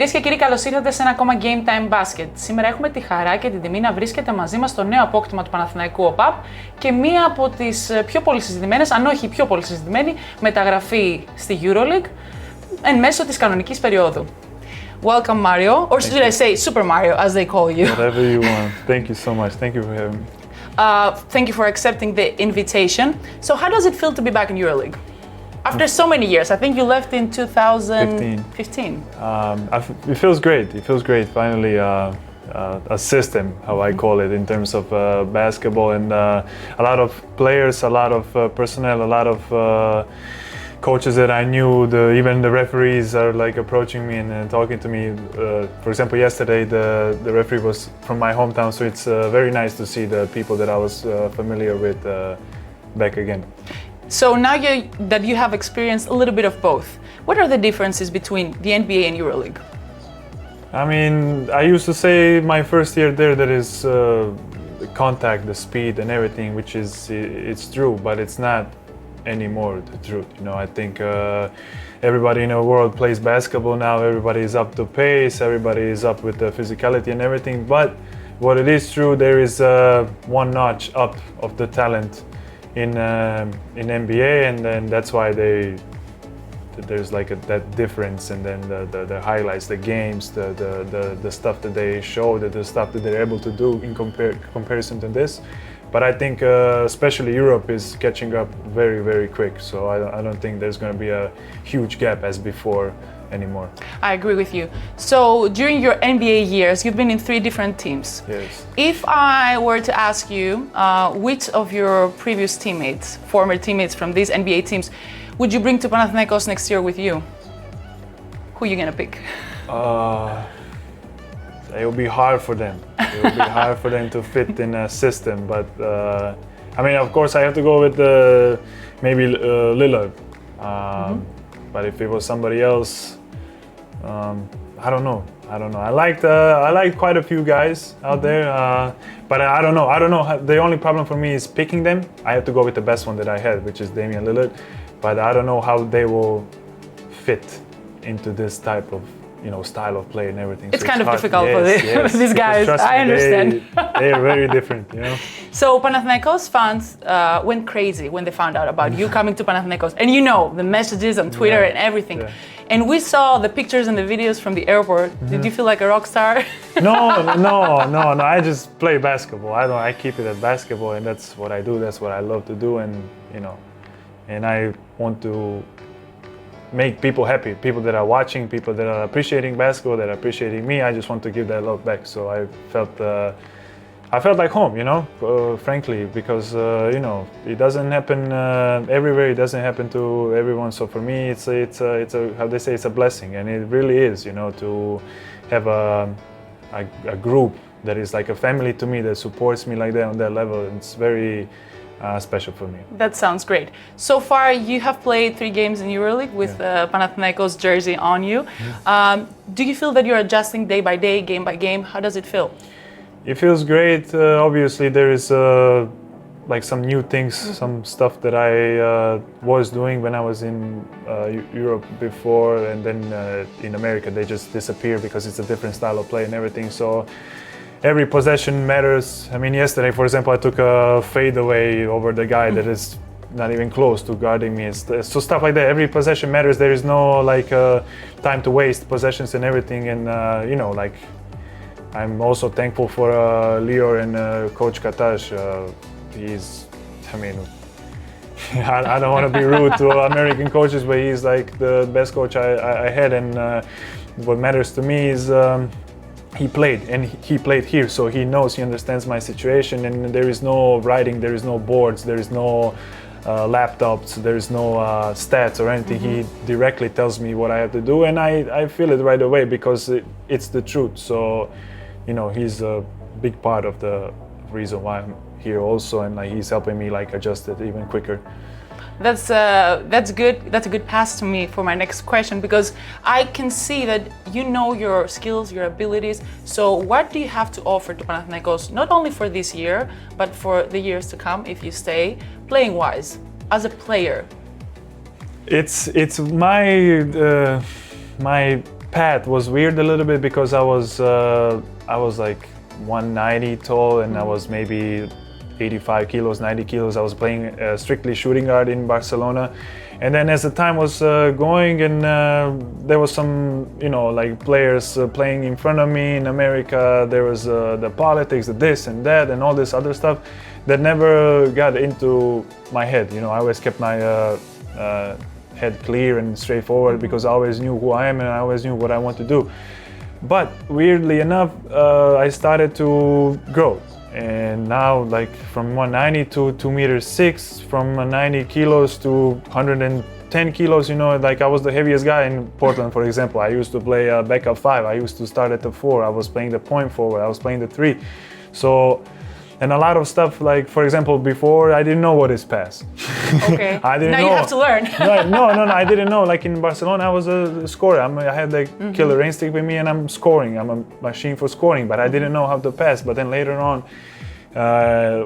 Κυρίες και κύριοι, καλώς ήρθατε σε ένα ακόμα Game Time ΜΠΑΣΚΕΤ. Σήμερα έχουμε τη χαρά και την τιμή να βρίσκεται μαζί μας το νέο απόκτημα του Παναθηναϊκού ΟΠΑΠ και μία από τις πιο πολυσυζητημένες, αν όχι η πιο πολυσυζητημένη, μεταγραφή στη Euroleague εν μέσω της κανονικής περίοδου. Welcome, Mario, or should I say Super Mario, as they call you? Whatever you want. Thank you so much. Thank you for having me. Thank you for accepting the invitation. So how does it feel to be back in Euroleague? After so many years, I think you left in 2015. It feels great. It feels great. Finally, a system, how I call it, in terms of basketball, and a lot of players, a lot of personnel, a lot of coaches that I knew. Even the referees are like approaching me and talking to me. For example, yesterday the referee was from my hometown, so it's very nice to see the people that I was familiar with back again. So now that you have experienced a little bit of both, what are the differences between the NBA and Euroleague? I mean, I used to say my first year there that is the contact, the speed and everything, which is, it's true, but it's not anymore the truth. You know, I think everybody in the world plays basketball now, everybody is up to pace, everybody is up with the physicality and everything, but what it is true, there is one notch up of the talent in NBA, and then that's why there's like that difference, and then the highlights, the games, the stuff that they show, the stuff that they're able to do in comparison to this. But I think especially Europe is catching up very, very quick, so I don't think there's going to be a huge gap as before anymore. I agree with you. So during your NBA years, you've been in 3 different teams. Yes. If I were to ask you which of your previous teammates, former teammates from these NBA teams, would you bring to Panathinaikos next year with you? Who are you going to pick? It will be hard for them. It will be hard for them to fit in a system, but I mean, of course, I have to go with maybe Lillard. But if it was somebody else, I don't know. I like quite a few guys out there, but I don't know. The only problem for me is picking them. I have to go with the best one that I had, which is Damian Lillard. But I don't know how they will fit into this type of, style of play and everything. It's so kind of hard. Difficult for these guys. I understand. They are very different, So Panathinaikos fans went crazy when they found out about you coming to Panathinaikos, and the messages on Twitter and everything. Yeah. And we saw the pictures and the videos from the airport. Did you feel like a rock star? No. I just play basketball. I keep it at basketball, and that's what I do. That's what I love to do, and and I want to make people happy, people that are watching, people that are appreciating basketball, that are appreciating me. I just want to give that love back. So I felt like home, frankly, because it doesn't happen everywhere. It doesn't happen to everyone. So for me, it's a how they say, it's a blessing, and it really is, to have a group that is like a family to me, that supports me like that on that level. It's very special for me. That sounds great. So far, you have played 3 games in Euroleague with Panathinaikos jersey on you. Do you feel that you're adjusting day by day, game by game? How does it feel? It feels great. Obviously, there is like some new things, some stuff that I was doing when I was in Europe before, and then in America they just disappear because it's a different style of play and everything. So every possession matters. I mean, yesterday, for example, I took a fadeaway over the guy that is not even close to guarding me. So stuff like that. Every possession matters. There is no time to waste possessions and everything. And I'm also thankful for Leo and Coach Katash. I don't want to be rude to American coaches, but he's like the best coach I had. And what matters to me is he played here, so he knows, he understands my situation, and there is no writing, there is no boards, there is no laptops, there is no stats or anything. He directly tells me what I have to do, and I feel it right away because it's the truth. So, he's a big part of the reason why I'm here also, and he's helping me adjust it even quicker. That's good. That's a good pass to me for my next question, because I can see that you know your skills, your abilities. So what do you have to offer to Panathinaikos, not only for this year, but for the years to come if you stay, playing wise, as a player? It's my path was weird a little bit because I was like 190 tall and I was maybe 85 kilos, 90 kilos. I was playing strictly shooting guard in Barcelona. And then as the time was going and there was some, like players playing in front of me in America, there was the politics, the this and that and all this other stuff that never got into my head. I always kept my head clear and straightforward because I always knew who I am and I always knew what I want to do. But weirdly enough, I started to grow. And now, like from 190 to 2'6", from 90 kilos to 110 kilos, like I was the heaviest guy in Portland, for example. I used to play backup 5. I used to start at the 4. I was playing the point forward. I was playing the 3. So, and a lot of stuff, like for example, before I didn't know what is pass. Okay. I didn't now know. You have to learn. Right. No, I didn't know. Like in Barcelona, I was a scorer. I had the killer instinct with me, and I'm scoring. I'm a machine for scoring, but I didn't know how to pass. But then later on,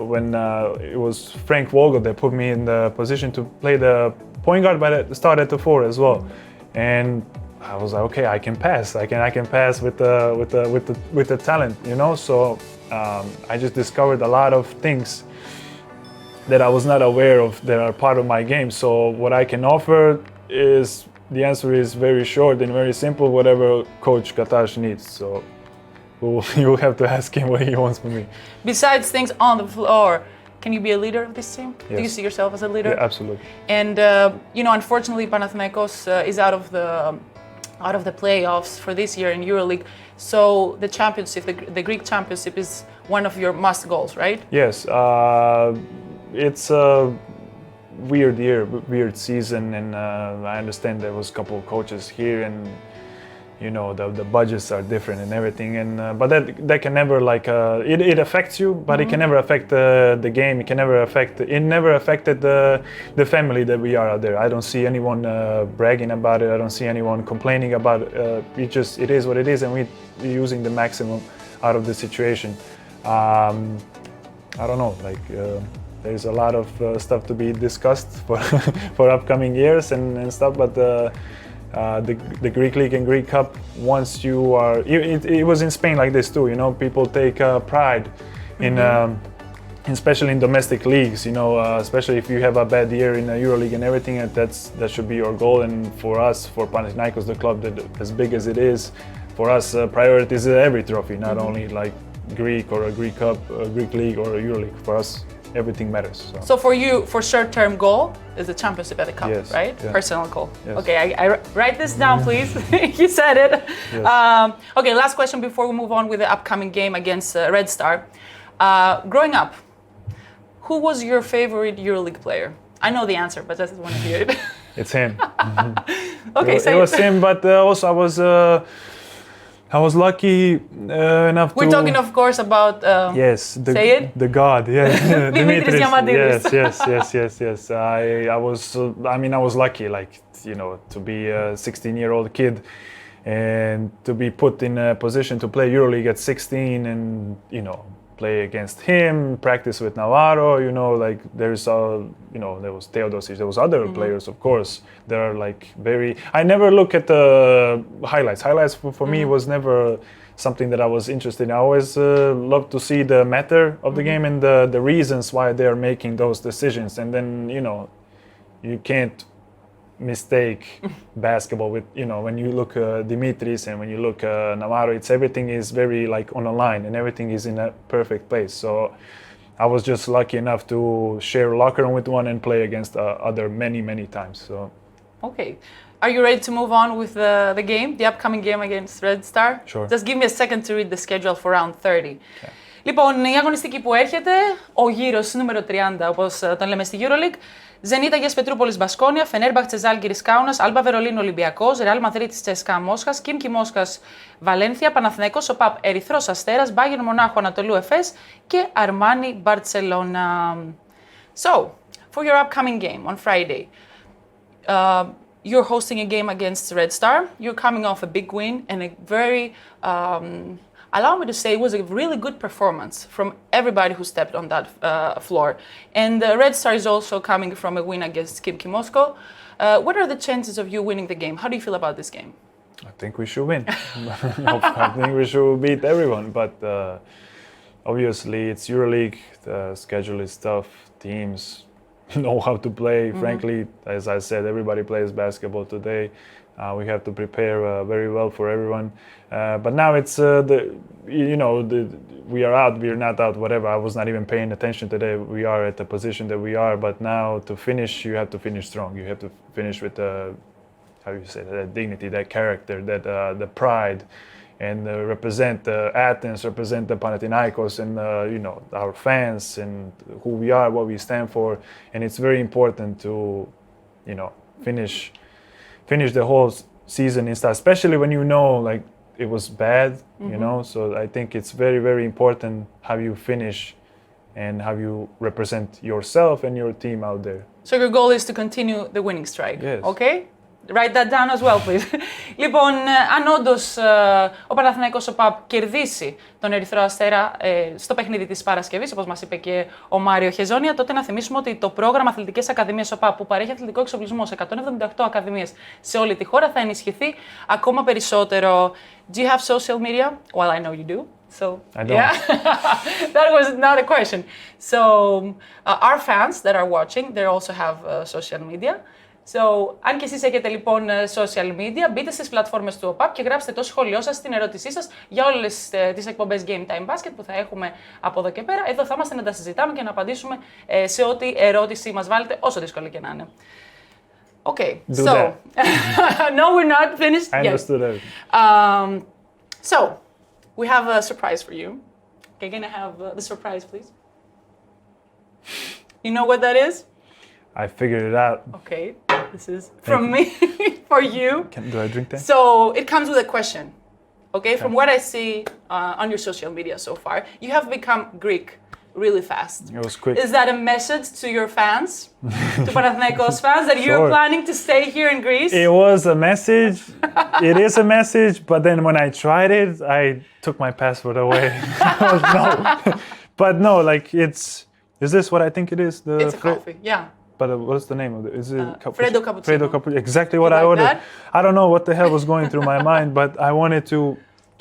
when it was Frank Vogel that put me in the position to play the point guard, but I started at the 4 as well, and I was like, okay, I can pass. I can pass with the talent, So I just discovered a lot of things that I was not aware of that are part of my game. So what I can offer is, the answer is very short and very simple, whatever Coach Katash needs. So you'll have to ask him what he wants from me. Besides things on the floor, can you be a leader of this team? Yes. Do you see yourself as a leader? Yeah, absolutely. And unfortunately, Panathinaikos is out of the playoffs for this year in Euroleague. So the championship, the Greek championship, is one of your must goals, right? Yes. It's a weird year, weird season, and I understand there was a couple of coaches here, and the budgets are different and everything, and but that can never it affects you, but it can never affect the game. It never affected the family that we are out there. I don't see anyone bragging about it. I don't see anyone complaining about it. It is what it is, and we're using the maximum out of the situation. I don't know, there's a lot of stuff to be discussed for upcoming years and stuff, but the Greek League and Greek Cup, once you are, it was in Spain like this too, people take pride in, especially in domestic leagues, especially if you have a bad year in the Euroleague and everything, that should be your goal. And for us, for Panathinaikos, the club that as big as it is, for us, priority is every trophy, not only like Greek or a Greek Cup, a Greek League or a Euroleague. For us, everything matters. So for you, for short-term goal is the championship at the cup, yes, right? yeah. Personal goal. Yes. Okay, I write this down, please. You said it. Yes. Okay, last question before we move on with the upcoming game against Red Star. Growing up, who was your favorite EuroLeague player? I know the answer, but I just want to hear it. It's him. Okay, it was him, but also I was lucky enough to... We're talking, of course, about... yes, say it? The God, yes. Dimitri Diamandidis. Yes. I was lucky, to be a 16-year-old kid and to be put in a position to play EuroLeague at 16 and, play against him, practice with Navarro, there's there was Theodosic, there was other players, of course, that are I never look at the highlights. Highlights for me was never something that I was interested in. I always loved to see the matter of the game and the reasons why they are making those decisions. And then, you can't mistake basketball with, when you look Dimitris and when you look Navarro, everything is very on a line and everything is in a perfect place. So I was just lucky enough to share a locker room with one and play against other many times. So. Okay. Are you ready to move on with the game, the upcoming game against Red Star? Sure. Just give me a second to read the schedule for round 30. Okay. Λοιπόν, η αγωνιστική που έρχεται, ο γύρος νούμερο 30, όπως τον λέμε στη EuroLeague, Ζενίτα Αγίας Πετρούπολης Μπασκόνια, Φενέρμπαχτσε Ζάλγκιρις Κάουνας, Άλμπα Βερολίνο Ολυμπιακός, Ρεάλ Μαδρίτης Τσέσκα Μόσχας, Χίμκι Μόσχας Βαλένθια, Παναθηναϊκός ΟΠΑΠ Ερυθρός Αστέρας, Μπάγερν Μονάχου Ανατολού Εφές και Αρμάνι Μπαρτσελώνα. So, for your upcoming game on Friday, you're hosting a game against Red Star. You're coming off a big win and a very, allow me to say, it was a really good performance from everybody who stepped on that floor. And Red Star is also coming from a win against Khimki Moscow. What are the chances of you winning the game? How do you feel about this game? I think we should win. I think we should beat everyone, but obviously it's Euroleague. The schedule is tough. Teams know how to play. Frankly, as I said, everybody plays basketball today. We have to prepare very well for everyone. But now it's we are out. We are not out. Whatever. I was not even paying attention today. We are at the position that we are. But now to finish, you have to finish strong. You have to finish with how you say that dignity, that character, that the pride, and represent Athens, represent the Panathinaikos, and our fans, and who we are, what we stand for. And it's very important to finish the whole season and stuff, especially when like it was bad, So I think it's very, very important how you finish and how you represent yourself and your team out there. So your goal is to continue the winning streak, yes. Okay? Write that down as well, please. Λοιπόν, αν όντως ο Παναθηναϊκός ΟΠΑΠ κερδίσει τον Ερυθρό Αστέρα στο παιχνίδι της Παρασκευής, όπως μας είπε και ο Μάριο Χεζόνια, τότε να θυμίσουμε ότι το πρόγραμμα Αθλητικές Ακαδημίες ΟΠΑΠ, που παρέχει αθλητικό εξοπλισμό σε 178 ακαδημίες σε όλη τη χώρα, θα ενισχυθεί ακόμα περισσότερο. Do you have social media? Well, I know you do. So, I don't. Yeah, that was not a question. So, our fans that are watching, they also have social media. So, αν και εσείς έχετε λοιπόν social media, μπείτε στις πλατφόρμες του ΟΠΑΠ και γράψτε το σχόλιο σας, την ερώτησή σας για όλες τις εκπομπές Game Time ΜΠΑΣΚΕΤ που θα έχουμε από εδώ και πέρα. Εδώ θα είμαστε να τα συζητάμε και να απαντήσουμε σε ό,τι ερώτηση μας βάλετε, όσο δύσκολο και να είναι. Okay, Do so, that. no, we're not finished I yet. understood that. So, we have a surprise for you. Okay, can I have the surprise, please? You know what that is? I figured it out. Okay, this is from me for you. Do I drink that? So it comes with a question. Okay, from what I see on your social media so far, you have become Greek really fast. It was quick. Is that a message to your fans, to Panathinaikos fans, that you're planning to stay here in Greece? It was a message. It is a message, but then when I tried it, I took my passport away. No. But no, like is this what I think it is? It's a coffee, yeah. But what's the name of it? Is it Freddo Cappuccino. Freddo Cappuccino. Exactly what I like ordered. That? I don't know what the hell was going through my mind, but I wanted to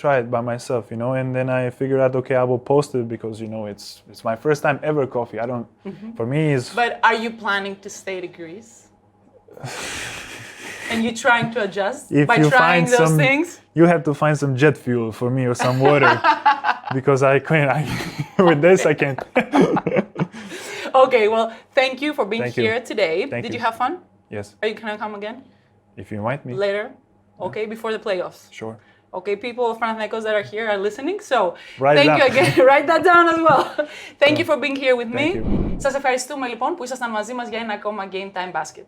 try it by myself, and then I figured out, okay, I will post it because it's my first time ever coffee. I don't. For me, it's. But are you planning to stay to Greece? And you trying to adjust by trying those things? You have to find some jet fuel for me or some water because I can't. With this, I can't. Okay, well, thank you for being here today. Did you have fun? Yes. Are you gonna come again? If you invite me. Later? Okay, before the playoffs? Sure. Okay, people of Panathinaikos that are here are listening, so thank you again. Write that down as well. Thank you for being here with me. You. Σας ευχαριστούμε λοιπόν που ήσασταν μαζί μας για ένα ακόμα Game Time Basket.